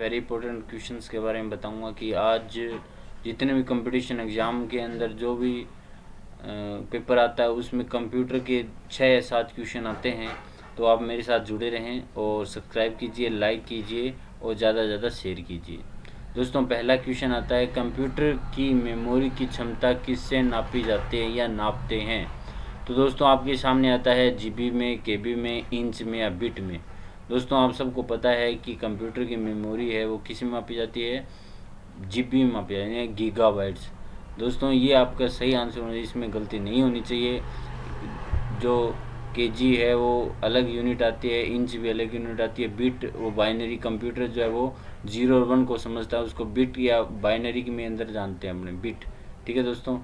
Very important questions के बारे में बताऊंगा कि आज जितने भी कंपटीशन एग्ज़ाम के अंदर जो भी पेपर आता है उसमें कंप्यूटर के 6 या 7 क्वेश्चन आते हैं। तो आप मेरे साथ जुड़े रहें और सब्सक्राइब कीजिए, लाइक कीजिए और ज़्यादा से ज़्यादा शेयर कीजिए। दोस्तों, पहला क्वेश्चन आता है, कंप्यूटर की मेमोरी की क्षमता किससे नापी जाती है या नापते हैं? तो दोस्तों, आपके सामने आता है जीबी में, केबी में, इंच में या बिट में। दोस्तों, आप सबको पता है कि कंप्यूटर की मेमोरी है वो किस में मापी जाती है? जीबी में मापी जाती है, गीगाबाइट्स। दोस्तों, ये आपका सही आंसर होना चाहिए, इसमें गलती नहीं होनी चाहिए। जो केजी है वो अलग यूनिट आती है, इंच भी अलग यूनिट आती है, बिट वो बाइनरी कंप्यूटर जो है वो 0 और 1 को समझता है, उसको बिट या बाइनरी में अंदर जानते हैं अपने बिट। ठीक है दोस्तों,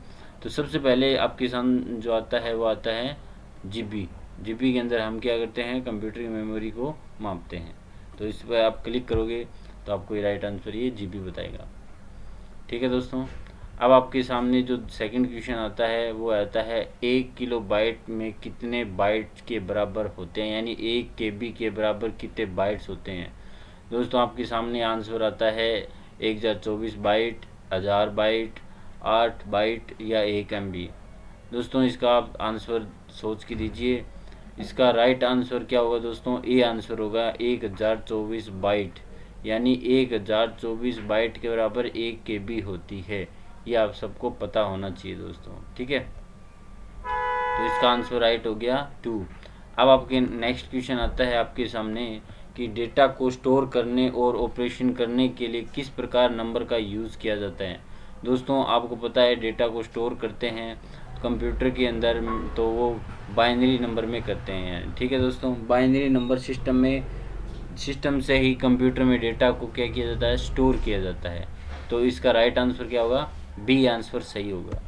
तो सबसे पहले आपके सामने जो आता है वो आता है जीबी। जीबी के अंदर हम क्या करते हैं? कंप्यूटर की मेमोरी को मापते हैं। तो इस पर आप क्लिक करोगे तो आपको ये राइट आंसर ये जीबी बताएगा। ठीक है दोस्तों, अब आपके सामने जो सेकंड क्वेश्चन आता है वो आता है 1 किलोबाइट में कितने बाइट के बराबर होते हैं, यानी 1 केबी के बराबर कितने बाइट्स होते हैं। दोस्तों, आपके सामने आंसर आता है 1024 बाइट, 1000 बाइट, 8 बाइट या 1 MB। दोस्तों, इसका आप आंसर सोच के दीजिए। इसका राइट आंसर क्या होगा दोस्तों? ए आंसर होगा 1024 बाइट, यानी 1024 बाइट के बराबर 1 KB होती है। ये आप सबको पता होना चाहिए दोस्तों। ठीक है, तो इसका आंसर राइट हो गया 2। अब आपके नेक्स्ट क्वेश्चन आता है आपके सामने कि डेटा को स्टोर करने और ऑपरेशन करने के लिए किस प्रकार नंबर का यूज़ किया जाता है। दोस्तों, आपको पता है डेटा को स्टोर करते हैं कंप्यूटर के अंदर तो वो बाइनरी नंबर में करते हैं। ठीक है दोस्तों, बाइनरी नंबर सिस्टम से ही कंप्यूटर में डेटा को क्या किया जाता है? स्टोर किया जाता है। तो इसका राइट आंसर क्या होगा? बी आंसर सही होगा।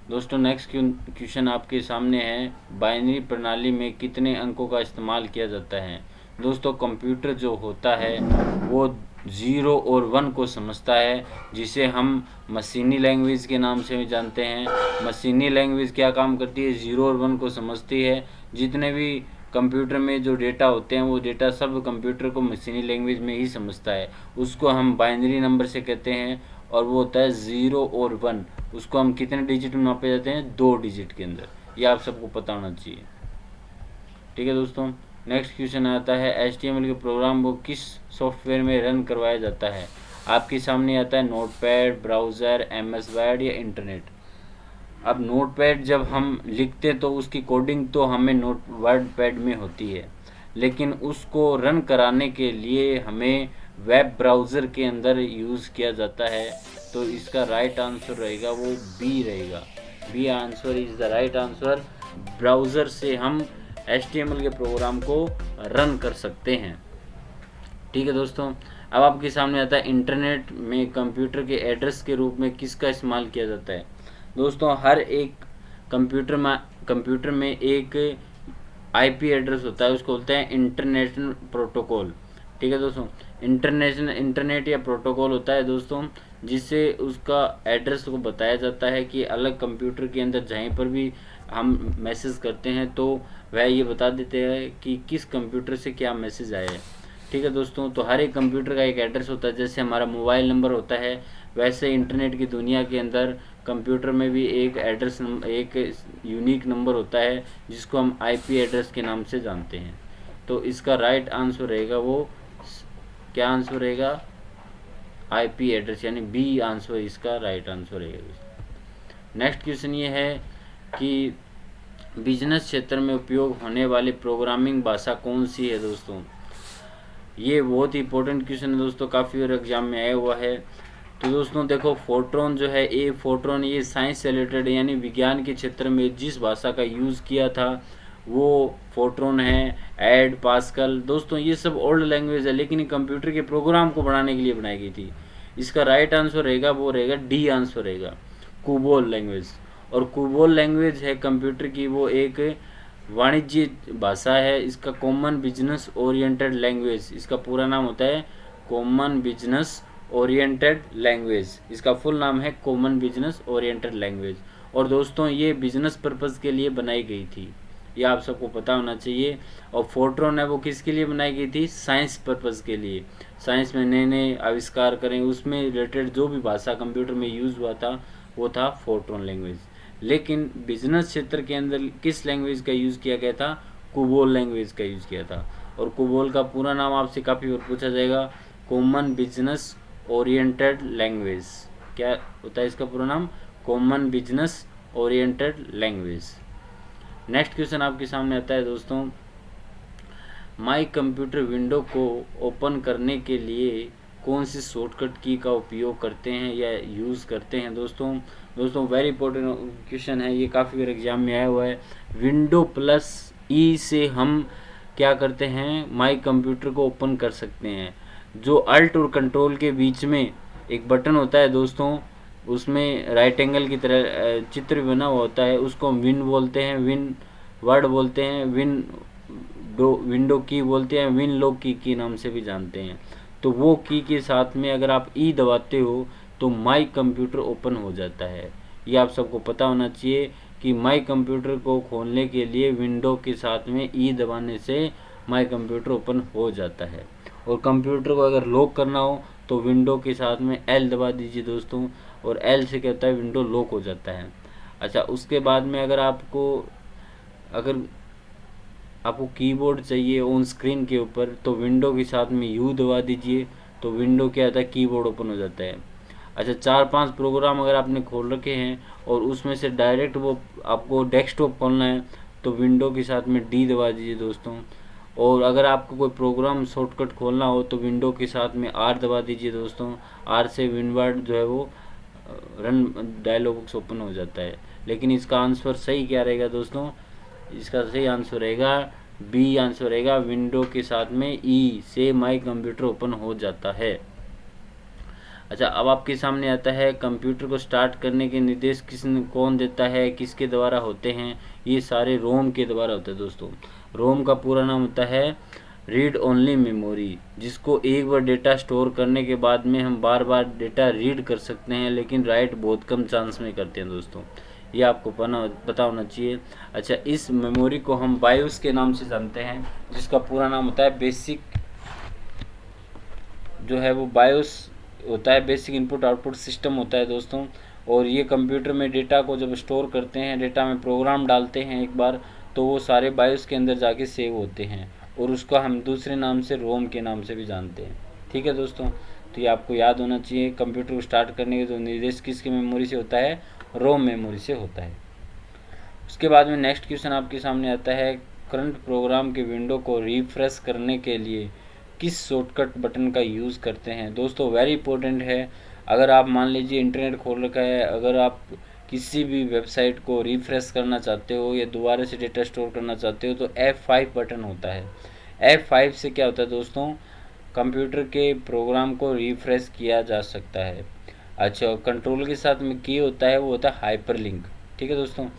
दोस्तों, नेक्स्ट क्वेश्चन आपके सामने है, बाइनरी प्रणाली में कितने अंकों का इस्तेमाल किया जाता है। दोस्तों, कंप्यूटर जो होता है वो 0 और 1 को समझता है, जिसे हम मशीनी लैंग्वेज के नाम से भी जानते हैं। मशीनी लैंग्वेज क्या काम करती है? 0 और 1 को समझती है। जितने भी कंप्यूटर में जो डेटा होते हैं वो डेटा सब कंप्यूटर को मशीनी लैंग्वेज में ही समझता है। उसको हम बाइनरी नंबर से कहते हैं और वो होता है 0 और 1। उसको हम कितने डिजिट में मापे जाते हैं? 2 डिजिट के अंदर। ये आप सबको पता होना चाहिए। ठीक है दोस्तों, नेक्स्ट क्वेश्चन आता है, HTML के प्रोग्राम को किस सॉफ्टवेयर में रन करवाया जाता है। आपके सामने आता है नोटपैड, ब्राउज़र, MS वर्ड या इंटरनेट। अब नोटपैड जब हम लिखते तो उसकी कोडिंग तो हमें वर्डपैड में होती है, लेकिन उसको रन कराने के लिए हमें वेब ब्राउज़र के अंदर यूज़ किया जाता है। तो इसका राइट आंसर रहेगा वो बी रहेगा। B answer is the right answer. Browser से हम HTML के प्रोग्राम को रन कर सकते हैं। ठीक है दोस्तों, अब आपके सामने आता है इंटरनेट में कंप्यूटर के एड्रेस के रूप में किसका इस्तेमाल किया जाता है। दोस्तों, हर एक कंप्यूटर में एक IP एड्रेस होता है, उसको बोलते हैं इंटरनेशनल प्रोटोकॉल। ठीक है दोस्तों, इंटरनेट या प्रोटोकॉल होता है दोस्तों, जिससे उसका एड्रेस को बताया जाता है कि अलग कंप्यूटर के अंदर जहीं पर भी हम मैसेज करते हैं तो वह ये बता देते हैं कि किस कंप्यूटर से क्या मैसेज आया है। ठीक है दोस्तों, तो हर एक कंप्यूटर का एक एड्रेस होता है। जैसे हमारा मोबाइल नंबर होता है, वैसे इंटरनेट की दुनिया के अंदर कंप्यूटर में भी एक एड्रेस एक यूनिक नंबर होता है जिसको हम IP एड्रेस के नाम से जानते हैं। तो इसका राइट आंसर रहेगा वो क्या आंसर रहेगा? IP एड्रेस, यानी बी आंसर इसका राइट आंसर रहेगा। नेक्स्ट क्वेश्चन ये है कि बिजनेस क्षेत्र में उपयोग होने वाली प्रोग्रामिंग भाषा कौन सी है। दोस्तों, ये बहुत ही इंपॉर्टेंट क्वेश्चन है दोस्तों, काफ़ी और एग्जाम में आया हुआ है। तो दोस्तों देखो, फोर्ट्रॉन जो है, फोर्ट्रॉन ये साइंस से रिलेटेड यानी विज्ञान के क्षेत्र में जिस भाषा का यूज़ किया था वो फोर्ट्रॉन है। ऐड, पास्कल, दोस्तों ये सब ओल्ड लैंग्वेज है, लेकिन कंप्यूटर के प्रोग्राम को बनाने के लिए बनाई गई थी। इसका राइट आंसर रहेगा वो रहेगा डी आंसर रहेगा, कुबोल लैंग्वेज। और कुबोल लैंग्वेज है कंप्यूटर की वो एक वाणिज्य भाषा है। इसका कॉमन बिजनेस ओरिएंटेड लैंग्वेज, इसका पूरा नाम होता है कॉमन बिजनेस ओरिएंटेड लैंग्वेज। इसका फुल नाम है कॉमन बिजनेस ओरिएंटेड लैंग्वेज। और दोस्तों ये बिजनेस पर्पज़ के लिए बनाई गई थी। ये आप सबको पता होना चाहिए। और फोर्ट्रॉन है वो किसके लिए बनाई गई थी, साइंस पर्पज़ के लिए, साइंस में नए नए आविष्कार करें, उसमें रिलेटेड जो भी भाषा कंप्यूटर में यूज़ हुआ था वो था फोर्ट्रॉन लैंग्वेज। लेकिन बिजनेस क्षेत्र के अंदर किस लैंग्वेज का यूज़ किया गया था, कोबोल लैंग्वेज का यूज़ किया था। और कोबोल का पूरा नाम आपसे काफ़ी बार पूछा जाएगा, कॉमन बिजनेस ओरिएंटेड लैंग्वेज। क्या होता है इसका पूरा नाम, common business oriented language. Next question आपके सामने आता है दोस्तों, माई कंप्यूटर विंडो को ओपन करने के लिए कौन सी शॉर्टकट की का उपयोग करते हैं या यूज़ करते हैं। दोस्तों वेरी इंपॉर्टेंट क्वेश्चन है ये, काफ़ी बार एग्जाम में आया हुआ है। विंडो प्लस ई से हम क्या करते हैं, माई कंप्यूटर को ओपन कर सकते हैं। जो अल्ट और कंट्रोल के बीच में एक बटन होता है दोस्तों, उसमें राइट एंगल की तरह चित्र बना हुआ होता है, उसको हम विन बोलते हैं, विन वर्ड बोलते हैं, विंडो की बोलते हैं, विन लॉक की नाम से भी जानते हैं। तो वो की के साथ में अगर आप ई दबाते हो तो माई कंप्यूटर ओपन हो जाता है। ये आप सबको पता होना चाहिए कि माई कंप्यूटर को खोलने के लिए विंडो के साथ में ई दबाने से माई कंप्यूटर ओपन हो जाता है। और कंप्यूटर को अगर लॉक करना हो तो विंडो के साथ में एल दबा दीजिए दोस्तों, और एल से क्या होता है, विंडो लॉक हो जाता है। अच्छा, उसके बाद में अगर आपको कीबोर्ड चाहिए ऑन स्क्रीन के ऊपर तो विंडो के साथ में यू दबा दीजिए, तो विंडो क्या होता है, कीबोर्ड ओपन हो जाता है। अच्छा, 4-5 प्रोग्राम अगर आपने खोल रखे हैं और उसमें से डायरेक्ट वो आपको डेस्कटॉप खोलना है तो विंडो के साथ में डी दबा दीजिए दोस्तों। और अगर आपको कोई प्रोग्राम शॉर्टकट खोलना हो तो विंडो के साथ में आर दबा दीजिए दोस्तों। आर से विनवर्ड जो है वो रन डायलॉग बॉक्स ओपन हो जाता है। लेकिन इसका आंसर सही क्या रहेगा दोस्तों, इसका सही आंसर रहेगा बी आंसर रहेगा, विंडो के साथ में ई से माई कंप्यूटर ओपन हो जाता है। अच्छा, अब आपके सामने आता है कंप्यूटर को स्टार्ट करने के निर्देश कौन देता है, किसके द्वारा होते हैं। ये सारे रोम के द्वारा होते हैं दोस्तों। रोम का पूरा नाम होता है रीड ओनली मेमोरी, जिसको एक बार डेटा स्टोर करने के बाद में हम बार बार डेटा रीड कर सकते हैं, लेकिन राइट बहुत कम चांस में करते हैं दोस्तों। ये आपको पता होना चाहिए। अच्छा, इस मेमोरी को हम बायोस के नाम से जानते हैं, जिसका पूरा नाम होता है बेसिक, जो है वो बायोस होता है, बेसिक इनपुट आउटपुट सिस्टम होता है दोस्तों। और ये कंप्यूटर में डेटा को जब स्टोर करते हैं, डेटा में प्रोग्राम डालते हैं एक बार, तो वो सारे बायोस के अंदर जाके सेव होते हैं, और उसको हम दूसरे नाम से रोम के नाम से भी जानते हैं। ठीक है दोस्तों, तो ये आपको याद होना चाहिए। कंप्यूटर को स्टार्ट करने के जो निर्देश किसकी मेमोरी से होता है, रोम मेमोरी से होता है। उसके बाद में नेक्स्ट क्वेश्चन आपके सामने आता है, करंट प्रोग्राम के विंडो को रिफ्रेश करने के लिए किस शॉर्टकट बटन का यूज़ करते हैं। दोस्तों वेरी इंपॉर्टेंट है। अगर आप मान लीजिए इंटरनेट खोल रखा है, अगर आप किसी भी वेबसाइट को रिफ्रेश करना चाहते हो या दोबारा से डेटा स्टोर करना चाहते हो तो F5 बटन होता है। F5 से क्या होता है दोस्तों, कंप्यूटर के प्रोग्राम को रिफ्रेश किया जा सकता है। अच्छा, कंट्रोल के साथ में की होता है, वो होता है हाइपरलिंक। ठीक है दोस्तों,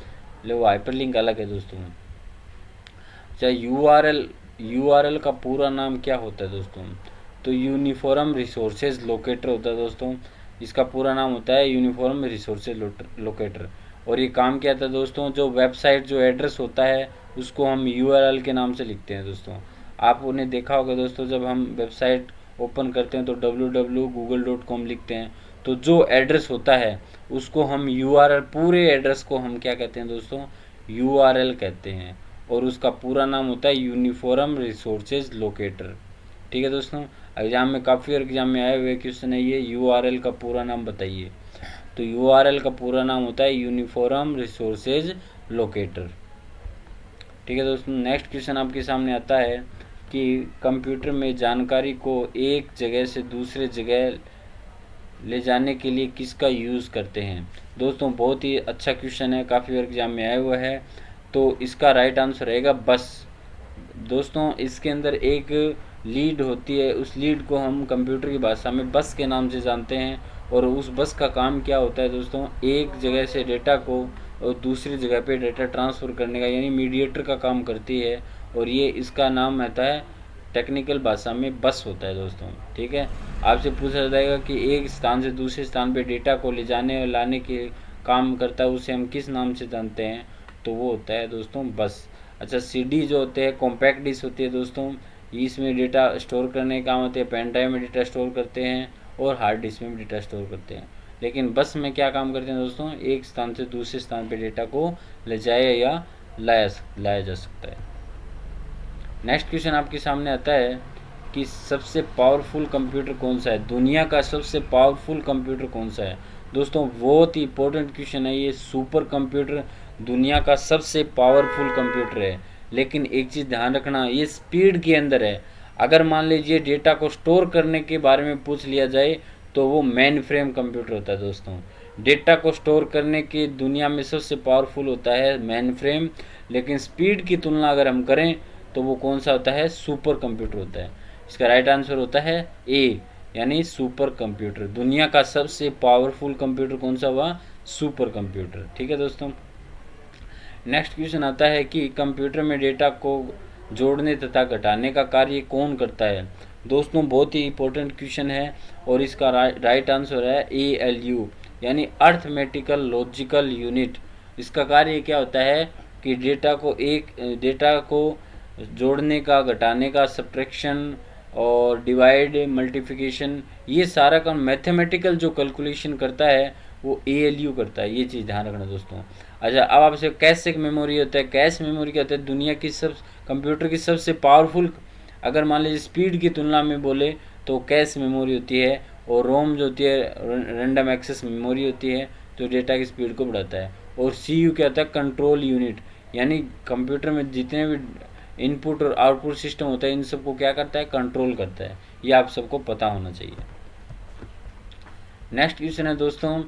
वो हाइपरलिंक अलग है दोस्तों। अच्छा, यूआरएल का पूरा नाम क्या होता है दोस्तों, तो यूनिफॉर्म रिसोर्सेज लोकेटर होता है दोस्तों। इसका पूरा नाम होता है यूनिफॉर्म रिसोर्सेज लोकेटर। और ये काम क्या था दोस्तों, जो वेबसाइट जो एड्रेस होता है उसको हम यूआरएल के नाम से लिखते हैं दोस्तों। आपने देखा होगा दोस्तों, जब हम वेबसाइट ओपन करते हैं तो www.google.com लिखते हैं, तो जो एड्रेस होता है उसको हम यूआरएल, पूरे एड्रेस को हम क्या कहते हैं दोस्तों, यूआरएल कहते हैं। और उसका पूरा नाम होता है यूनिफॉर्म रिसोर्सेज लोकेटर। ठीक है दोस्तों, एग्जाम में काफ़ी एग्जाम में आए हुए क्वेश्चन है ये, यूआरएल का पूरा नाम बताइए। तो यूआरएल का पूरा नाम होता है यूनिफॉर्म रिसोर्सेज लोकेटर। ठीक है दोस्तों, नेक्स्ट क्वेश्चन आपके सामने आता है कि कंप्यूटर में जानकारी को एक जगह से दूसरे जगह ले जाने के लिए किसका यूज़ करते हैं। दोस्तों बहुत ही अच्छा क्वेश्चन है, काफ़ी एग्जाम में आया हुआ है। तो इसका राइट आंसर रहेगा बस। दोस्तों इसके अंदर एक लीड होती है, उस लीड को हम कंप्यूटर की भाषा में बस के नाम से जानते हैं। और उस बस का काम क्या होता है दोस्तों, एक जगह से डेटा को और दूसरी जगह पे डेटा ट्रांसफ़र करने का, यानी मीडिएटर का काम करती है। और ये इसका नाम रहता है, टेक्निकल भाषा में बस होता है दोस्तों। ठीक है, आपसे पूछा जाएगा कि एक स्थान से दूसरे स्थान पे डेटा को ले जाने और लाने के काम करता है, उसे हम किस नाम से जानते हैं, तो वो होता है दोस्तों बस। अच्छा, सीडी जो होते हैं कॉम्पैक्ट डिस्क होती है दोस्तों, इसमें डेटा स्टोर करने का काम होते हैं, पेन ड्राइव में डेटा स्टोर करते हैं और हार्ड डिस्क में भी डेटा स्टोर करते हैं। लेकिन बस में क्या काम करते हैं दोस्तों, एक स्थान से दूसरे स्थान पे डेटा को ले जाया या लाया जा सकता है। नेक्स्ट क्वेश्चन आपके सामने आता है कि सबसे पावरफुल कंप्यूटर कौन सा है, दुनिया का सबसे पावरफुल कंप्यूटर कौन सा है। दोस्तों बहुत ही इंपॉर्टेंट क्वेश्चन है ये, सुपर कंप्यूटर दुनिया का सबसे पावरफुल कंप्यूटर है। लेकिन एक चीज़ ध्यान रखना, ये स्पीड के अंदर है। अगर मान लीजिए डेटा को स्टोर करने के बारे में पूछ लिया जाए तो वो मेन फ्रेम कंप्यूटर होता है दोस्तों। डेटा को स्टोर करने की दुनिया में सबसे पावरफुल होता है मेन फ्रेम, लेकिन स्पीड की तुलना अगर हम करें तो वो कौन सा होता है, सुपर कंप्यूटर होता है। इसका राइट आंसर होता है ए, यानी सुपर कंप्यूटर। दुनिया का सबसे पावरफुल कंप्यूटर कौन सा हुआ, सुपर कंप्यूटर। ठीक है दोस्तों। नेक्स्ट क्वेश्चन आता है कि कंप्यूटर में डेटा को जोड़ने तथा घटाने का कार्य कौन करता है। दोस्तों बहुत ही इंपॉर्टेंट क्वेश्चन है और इसका राइट आंसर है ALU, यानी अर्थमेटिकल लॉजिकल यूनिट। इसका कार्य क्या होता है कि डेटा को जोड़ने का, घटाने का, सब्ट्रैक्शन और डिवाइड, मल्टीप्लिकेशन, ये सारा काम मैथमेटिकल जो कैलकुलेशन करता है वो ALU करता है। ये चीज़ ध्यान रखना दोस्तों। अच्छा, अब आपसे कैश मेमोरी होता है। कैश मेमोरी क्या होता है, दुनिया की कंप्यूटर की सबसे पावरफुल, अगर मान लीजिए स्पीड की तुलना में बोले तो कैश मेमोरी होती है, और रोम जो होती है रैंडम एक्सेस मेमोरी होती है जो डेटा की स्पीड को बढ़ाता है, और CU क्या होता है, कंट्रोल यूनिट, यानी कंप्यूटर में जितने भी इनपुट और आउटपुट सिस्टम होता है इन सबको क्या करता है, कंट्रोल करता है। ये आप सबको पता होना चाहिए। नेक्स्ट क्वेश्चन है दोस्तों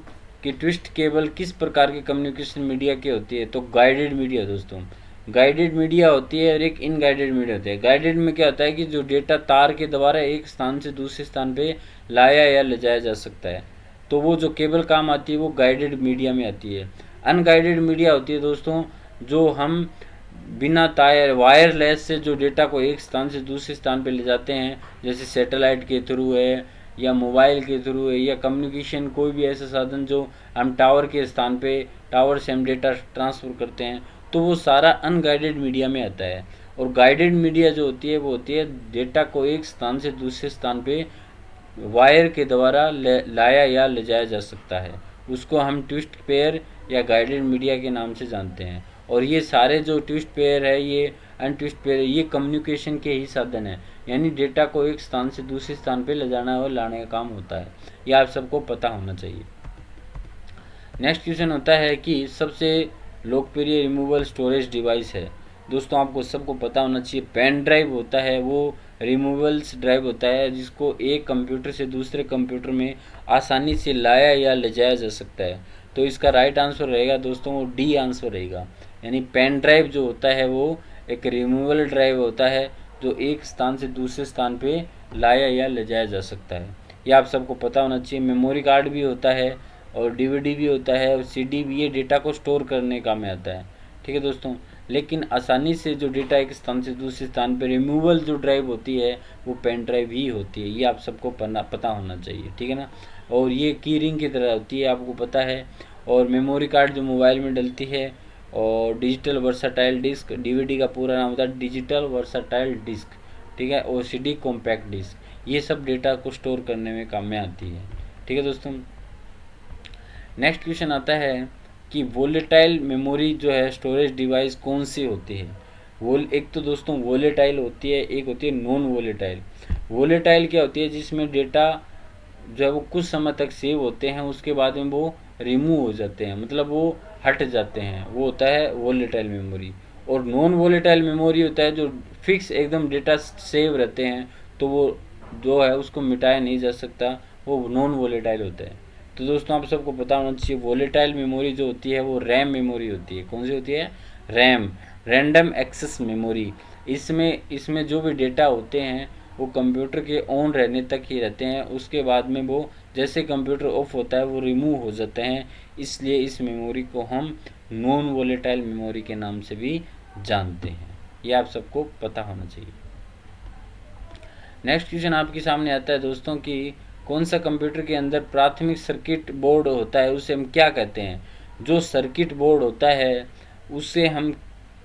कि ट्विस्ट केबल किस प्रकार की कम्युनिकेशन मीडिया की होती है। तो गाइडेड मीडिया दोस्तों, गाइडेड मीडिया होती है और एक इनगाइडेड मीडिया होती है। गाइडेड में क्या होता है कि जो डेटा तार के द्वारा एक स्थान से दूसरे स्थान पे लाया या ले जाया जा सकता है, तो वो जो केबल काम आती है वो गाइडेड मीडिया में आती है। अनगाइडेड मीडिया होती है दोस्तों जो हम बिना तार, वायरलेस से जो डेटा को एक स्थान से दूसरे स्थान पे ले जाते हैं, जैसे सैटेलाइट के थ्रू है या मोबाइल के थ्रू है या कम्युनिकेशन कोई भी ऐसा साधन जो हम टावर के स्थान पे, टावर से हम डेटा ट्रांसफ़र करते हैं, तो वो सारा अनगाइडेड मीडिया में आता है। और गाइडेड मीडिया जो होती है वो होती है डेटा को एक स्थान से दूसरे स्थान पे वायर के द्वारा लाया या ले जाया जा सकता है, उसको हम ट्विस्ट पेयर या गाइडेड मीडिया के नाम से जानते हैं। और ये सारे जो ट्विस्ट पेयर है, ये अनट्विस्ट पेयर, ये कम्युनिकेशन के ही साधन है, यानी डेटा को एक स्थान से दूसरे स्थान पे ले जाना और लाने का काम होता है। ये आप सबको पता होना चाहिए। नेक्स्ट क्वेश्चन होता है कि सबसे लोकप्रिय रिमूवेबल स्टोरेज डिवाइस है। दोस्तों आपको सबको पता होना चाहिए, पेन ड्राइव होता है वो रिमूवेबल्स ड्राइव होता है जिसको एक कंप्यूटर से दूसरे कंप्यूटर में आसानी से लाया या ले जाया जा सकता है। तो इसका राइट आंसर रहेगा दोस्तों वो डी आंसर रहेगा, यानी पेन ड्राइव जो होता है वो एक रिमूवेबल ड्राइव होता है जो एक स्थान से दूसरे स्थान पे लाया या ले जाया जा सकता है। ये आप सबको पता होना चाहिए। मेमोरी कार्ड भी होता है और DVD भी होता है और CD भी, ये डेटा को स्टोर करने का में आता है। ठीक है दोस्तों, लेकिन आसानी से जो डेटा एक स्थान से दूसरे स्थान पर रिमूवल जो ड्राइव होती है वो पेन ड्राइव ही होती है। ये आप सबको पता होना चाहिए, ठीक है ना। और ये की रिंग की तरह होती है, आपको पता है। और मेमोरी कार्ड जो मोबाइल में डलती है, और डिजिटल वर्साटाइल डिस्क, DVD का पूरा नाम होता है डिजिटल वर्साटाइल डिस्क, ठीक है। और CD कॉम्पैक्ट डिस्क, ये सब डेटा को स्टोर करने में काम में आती है। ठीक है दोस्तों। नेक्स्ट क्वेश्चन आता है कि वोलेटाइल मेमोरी जो है स्टोरेज डिवाइस कौन सी होती है। एक तो दोस्तों वोलेटाइल होती है, एक होती है नॉन वोलेटाइल। वोलेटाइल क्या होती है, जिसमें डेटा जो है वो कुछ समय तक सेव होते हैं, उसके बाद में वो रिमूव हो जाते हैं, मतलब वो हट जाते हैं, वो होता है वोलेटाइल मेमोरी। और नॉन वोलेटाइल मेमोरी होता है जो फिक्स एकदम डेटा सेव रहते हैं, तो वो जो है उसको मिटाया नहीं जा सकता, वो नॉन वोलेटाइल होता है। तो दोस्तों आप सबको पता होना चाहिए, वोलेटाइल मेमोरी जो होती है वो रैम मेमोरी होती है। कौन सी होती है, रैम, रैंडम एक्सेस मेमोरी। इसमें जो भी डेटा होते हैं वो कंप्यूटर के ऑन रहने तक ही रहते हैं, उसके बाद में वो जैसे कंप्यूटर ऑफ होता है वो रिमूव हो जाते हैं। इसलिए इस मेमोरी को हम नॉन वोलेटाइल मेमोरी के नाम से भी जानते हैं। ये आप सबको पता होना चाहिए। नेक्स्ट क्वेश्चन आपके सामने आता है दोस्तों कि कौन सा कंप्यूटर के अंदर प्राथमिक सर्किट बोर्ड होता है, उसे हम क्या कहते हैं। जो सर्किट बोर्ड होता है उससे हम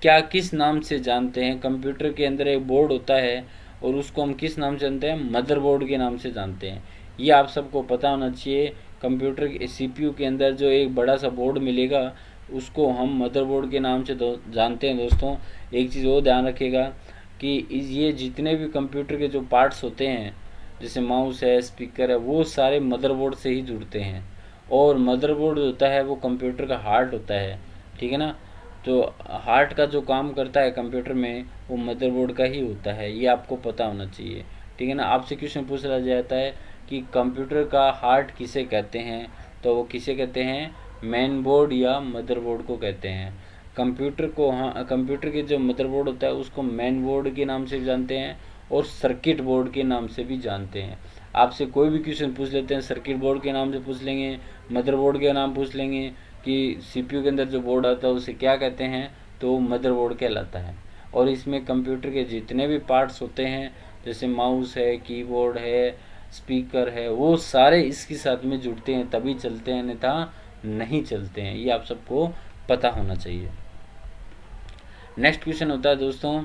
क्या किस नाम से जानते हैं। कंप्यूटर के अंदर एक बोर्ड होता है और उसको हम किस नाम से जानते हैं, मदरबोर्ड के नाम से जानते हैं। ये आप सबको पता होना चाहिए। कंप्यूटर के सीपीयू के अंदर जो एक बड़ा सा बोर्ड मिलेगा उसको हम मदरबोर्ड के नाम से जानते हैं। दोस्तों एक चीज़ और ध्यान रखिएगा कि ये जितने भी कंप्यूटर के जो पार्ट्स होते हैं जैसे माउस है, स्पीकर है, वो सारे मदरबोर्ड से ही जुड़ते हैं। और मदरबोर्ड होता है वो कंप्यूटर का हार्ट होता है, ठीक है ना। तो हार्ट का जो काम करता है कंप्यूटर में वो मदरबोर्ड का ही होता है, ये आपको पता होना चाहिए, ठीक है ना। आपसे क्वेश्चन पूछ लिया जाता है कि कंप्यूटर का हार्ट किसे कहते हैं, तो वो किसे कहते हैं, मेन बोर्ड या मदरबोर्ड को कहते हैं। कंप्यूटर को, हाँ, कंप्यूटर के जो मदरबोर्ड होता है उसको मेन बोर्ड के नाम से भी जानते हैं और सर्किट बोर्ड के नाम से भी जानते हैं। आपसे कोई भी क्वेश्चन पूछ लेते हैं, सर्किट बोर्ड के नाम से पूछ लेंगे, मदरबोर्ड के नाम पूछ लेंगे कि सीपीयू के अंदर जो बोर्ड आता है उसे क्या कहते हैं, तो मदरबोर्ड कहलाता है। और इसमें कंप्यूटर के जितने भी पार्ट्स होते हैं जैसे माउस है, कीबोर्ड है, स्पीकर है, वो सारे इसके साथ में जुड़ते हैं तभी चलते हैं, अन्यथा नहीं चलते हैं। ये आप सबको पता होना चाहिए। नेक्स्ट क्वेश्चन होता है दोस्तों,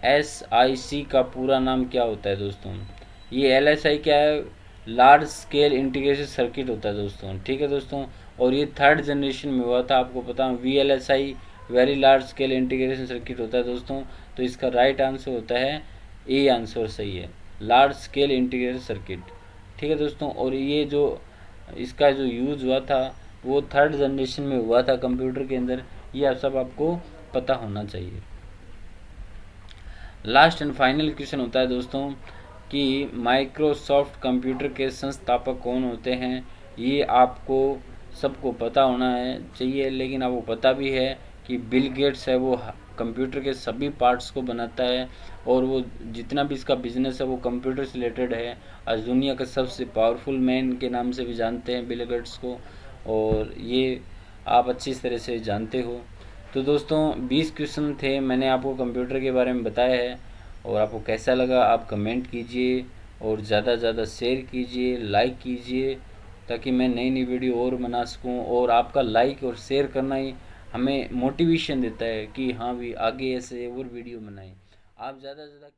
LSIC का पूरा नाम क्या होता है दोस्तों। ये LSI क्या है, लार्ज स्केल इंटीग्रेटेड सर्किट होता है दोस्तों, ठीक है दोस्तों। और ये 3rd जनरेशन में हुआ था, आपको पता है। VLSI very large scale integration circuit होता है दोस्तों। तो इसका राइट आंसर होता है ए आंसर सही है, लार्ज स्केल इंटीग्रेटेड सर्किट, ठीक है दोस्तों। और ये जो इसका जो यूज़ हुआ था वो 3rd जनरेशन में हुआ था कंप्यूटर के अंदर, ये आप सब आपको पता होना चाहिए। लास्ट एंड फाइनल क्वेश्चन होता है दोस्तों कि माइक्रोसॉफ्ट कंप्यूटर के संस्थापक कौन होते हैं। ये आपको सबको पता होना चाहिए, लेकिन आपको पता भी है कि बिल गेट्स है वो कंप्यूटर के सभी पार्ट्स को बनाता है और वो जितना भी इसका बिजनेस है वो कंप्यूटर से रिलेटेड है। आज दुनिया का सबसे पावरफुल मैन के नाम से भी जानते हैं बिल गेट्स को, और ये आप अच्छी तरह से जानते हो। तो दोस्तों 20 क्वेश्चन थे, मैंने आपको कंप्यूटर के बारे में बताया है। और आपको कैसा लगा आप कमेंट कीजिए और ज़्यादा से ज़्यादा शेयर कीजिए, लाइक कीजिए, ताकि मैं नई नई वीडियो और बना सकूं। और आपका लाइक और शेयर करना ही हमें मोटिवेशन देता है कि हाँ भी आगे ऐसे और वीडियो बनाएं। आप ज़्यादा से ज़्यादा